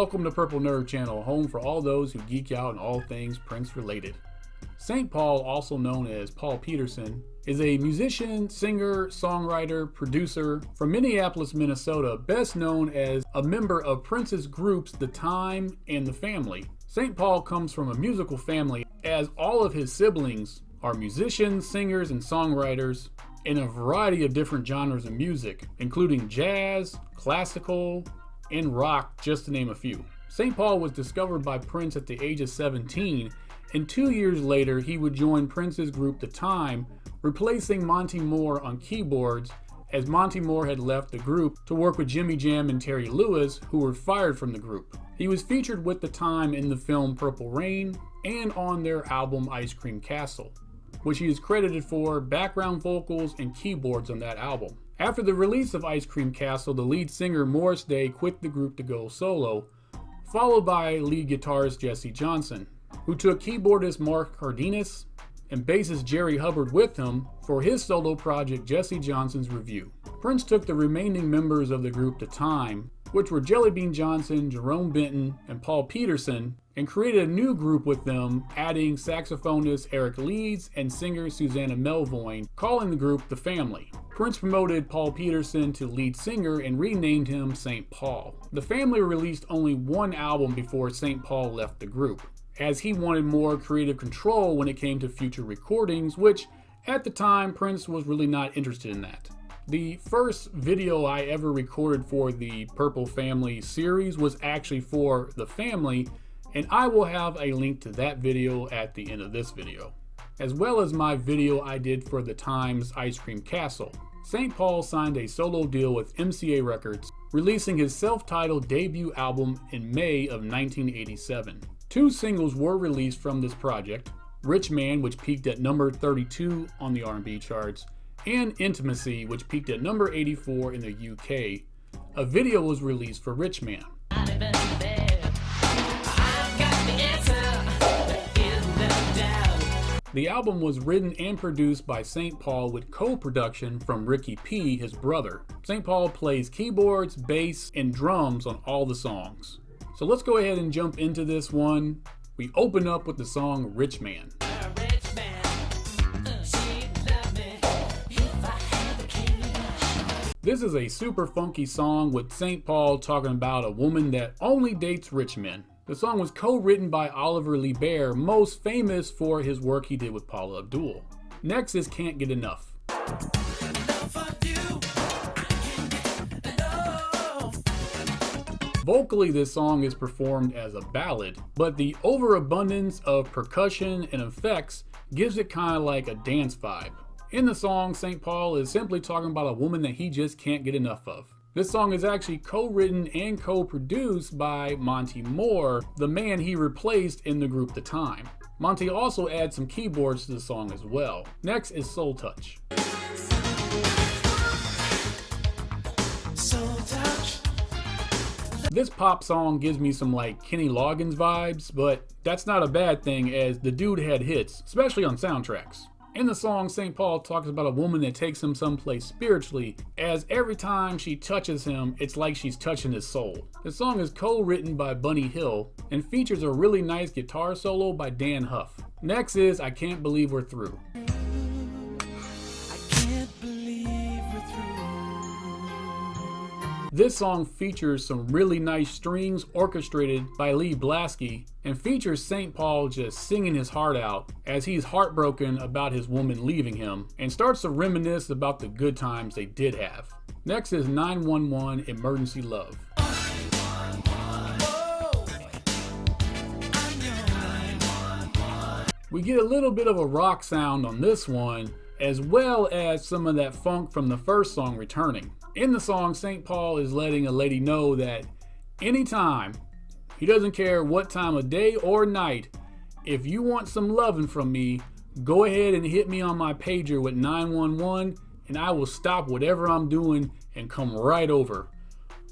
Welcome to Purple Nerd Channel, home for all those who geek out on all things Prince related. St. Paul, also known as Paul Peterson, is a musician, singer, songwriter, producer from Minneapolis, Minnesota, best known as a member of Prince's groups The Time and The Family. St. Paul comes from a musical family, as all of his siblings are musicians, singers, and songwriters in a variety of different genres of music, including jazz, classical, and rock, just to name a few. St. Paul was discovered by Prince at the age of 17, and 2 years later he would join Prince's group The Time, replacing Monty Moore on keyboards, as Monty Moore had left the group to work with Jimmy Jam and Terry Lewis, who were fired from the group. He was featured with The Time in the film Purple Rain and on their album Ice Cream Castle, which he is credited for background vocals and keyboards on that album. After the release of Ice Cream Castle, the lead singer Morris Day quit the group to go solo, followed by lead guitarist Jesse Johnson, who took keyboardist Mark Cardenas and bassist Jerry Hubbard with him for his solo project Jesse Johnson's Review. Prince took the remaining members of the group The Time, which were Jellybean Johnson, Jerome Benton, and Paul Peterson, and created a new group with them, adding saxophonist Eric Leeds and singer Susanna Melvoin, calling the group The Family. Prince promoted Paul Peterson to lead singer and renamed him St. Paul. The Family released only one album before St. Paul left the group, as he wanted more creative control when it came to future recordings, which at the time Prince was really not interested in that. The first video I ever recorded for the Purple Family series was actually for The Family, and I will have a link to that video at the end of this video, as well as my video I did for The Time's Ice Cream Castle. St. Paul signed a solo deal with MCA Records, releasing his self-titled debut album in May of 1987. 2 singles were released from this project: Rich Man, which peaked at number 32 on the R&B charts, and Intimacy, which peaked at number 84 in the UK. A video was released for Rich Man. The album was written and produced by St. Paul with co-production from Ricky P, his brother. St. Paul plays keyboards, bass, and drums on all the songs. So let's go ahead and jump into this one. We open up with the song Rich Man. This is a super funky song with St. Paul talking about a woman that only dates rich men. The song was co-written by Oliver Lee Bear, most famous for his work he did with Paula Abdul. Next is Can't Get Enough. Vocally, this song is performed as a ballad, but the overabundance of percussion and effects gives it kind of like a dance vibe. In the song, St. Paul is simply talking about a woman that he just can't get enough of. This song is actually co-written and co-produced by Monty Moore, the man he replaced in the group The Time. Monty also adds some keyboards to the song as well. Next is Soul Touch. This pop song gives me some like Kenny Loggins vibes, but that's not a bad thing as the dude had hits, especially on soundtracks. In the song, St. Paul talks about a woman that takes him someplace spiritually, as every time she touches him, it's like she's touching his soul. The song is co-written by Bunny Hill and features a really nice guitar solo by Dan Huff. Next is I Can't Believe We're Through. This song features some really nice strings orchestrated by Lee Blasky and features St. Paul just singing his heart out as he's heartbroken about his woman leaving him and starts to reminisce about the good times they did have. Next is 911 Emergency Love. We get a little bit of a rock sound on this one, as well as some of that funk from the first song returning. In the song, St. Paul is letting a lady know that anytime, he doesn't care what time of day or night, if you want some loving from me, go ahead and hit me on my pager with 911 and I will stop whatever I'm doing and come right over.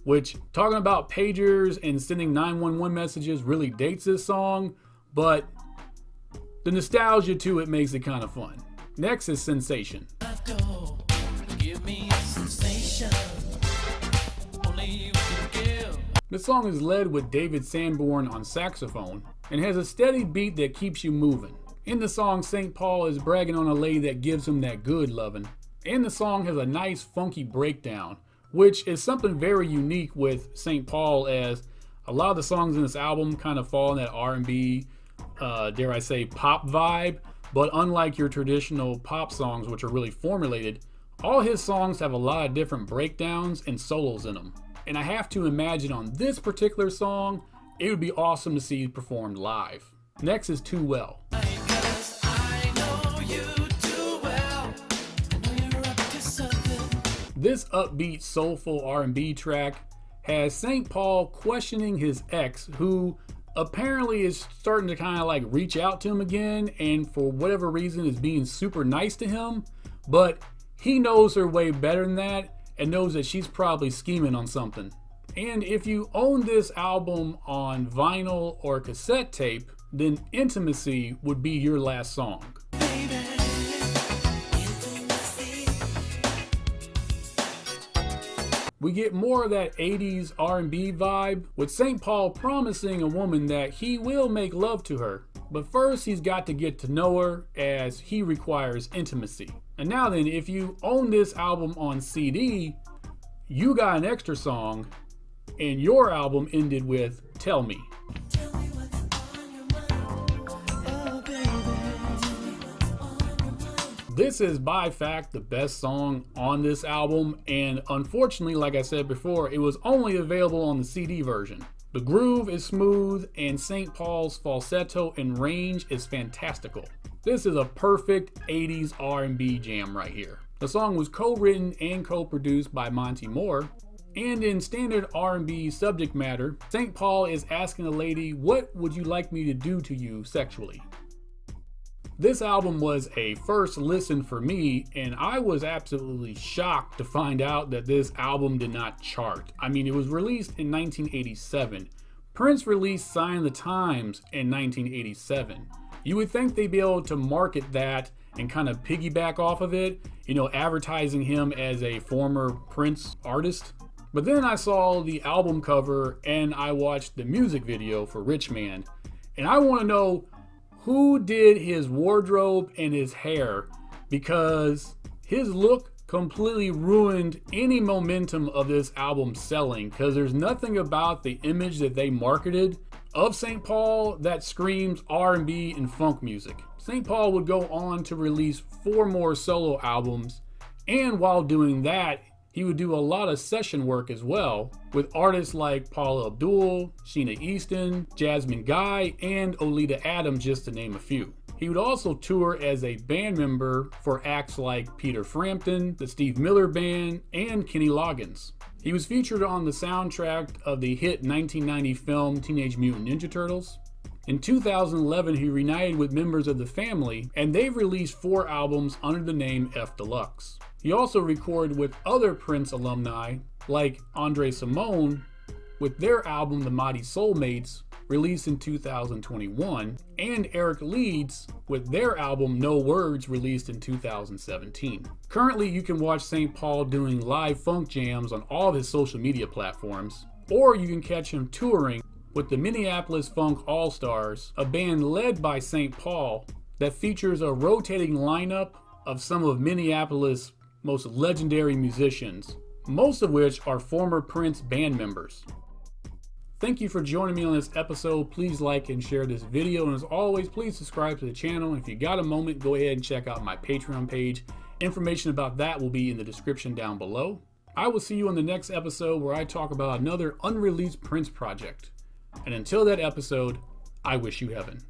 Which, talking about pagers and sending 911 messages really dates this song, but the nostalgia to it makes it kind of fun. Next is Sensation. The song is led with David Sanborn on saxophone and has a steady beat that keeps you moving. In the song, St. Paul is bragging on a lady that gives him that good lovin'. And the song has a nice funky breakdown, which is something very unique with St. Paul, as a lot of the songs in this album kind of fall in that R&B, dare I say, pop vibe. But unlike your traditional pop songs, which are really formulated, all his songs have a lot of different breakdowns and solos in them. And I have to imagine on this particular song, it would be awesome to see performed live. Next is Too Well. This upbeat, soulful R&B track has St. Paul questioning his ex, who apparently is starting to kind of like reach out to him again, and for whatever reason is being super nice to him, but he knows her way better than that and knows that she's probably scheming on something. And if you own this album on vinyl or cassette tape, then Intimacy would be your last song. We get more of that 80s R&B vibe, with St. Paul promising a woman that he will make love to her. But first he's got to get to know her, as he requires intimacy. And now then, if you own this album on CD, you got an extra song, and your album ended with Tell Me. This is by fact the best song on this album, and unfortunately, like I said before, it was only available on the CD version. The groove is smooth, and St. Paul's falsetto and range is fantastical. This is a perfect 80s R&B jam right here. The song was co-written and co-produced by Monty Moore, and in standard R&B subject matter, St. Paul is asking a lady, "What would you like me to do to you sexually?" This album was a first listen for me, and I was absolutely shocked to find out that this album did not chart. I mean, it was released in 1987. Prince released Sign of the Times in 1987. You would think they'd be able to market that and kind of piggyback off of it, you know, advertising him as a former Prince artist. But then I saw the album cover and I watched the music video for Rich Man, and I want to know who did his wardrobe and his hair, because his look completely ruined any momentum of this album selling, because there's nothing about the image that they marketed of St. Paul that screams R&B and funk music. St. Paul would go on to release 4 more solo albums, and while doing that, he would do a lot of session work as well, with artists like Paula Abdul, Sheena Easton, Jasmine Guy, and Oleta Adams, just to name a few. He would also tour as a band member for acts like Peter Frampton, the Steve Miller Band, and Kenny Loggins. He was featured on the soundtrack of the hit 1990 film Teenage Mutant Ninja Turtles. In 2011, he reunited with members of the family, and they've released 4 albums under the name F Deluxe. He also recorded with other Prince alumni like Andre Simone with their album The Mighty Soulmates, released in 2021, and Eric Leeds with their album No Words, released in 2017. Currently, you can watch St. Paul doing live funk jams on all of his social media platforms, or you can catch him touring with the Minneapolis Funk All-Stars, a band led by St. Paul that features a rotating lineup of some of Minneapolis' most legendary musicians, most of which are former Prince band members. Thank you for joining me on this episode. Please like and share this video, and as always, please subscribe to the channel. And if you got a moment, go ahead and check out my Patreon page. Information about that will be in the description down below. I will see you on the next episode, where I talk about another unreleased Prince project. And until that episode, I wish you heaven.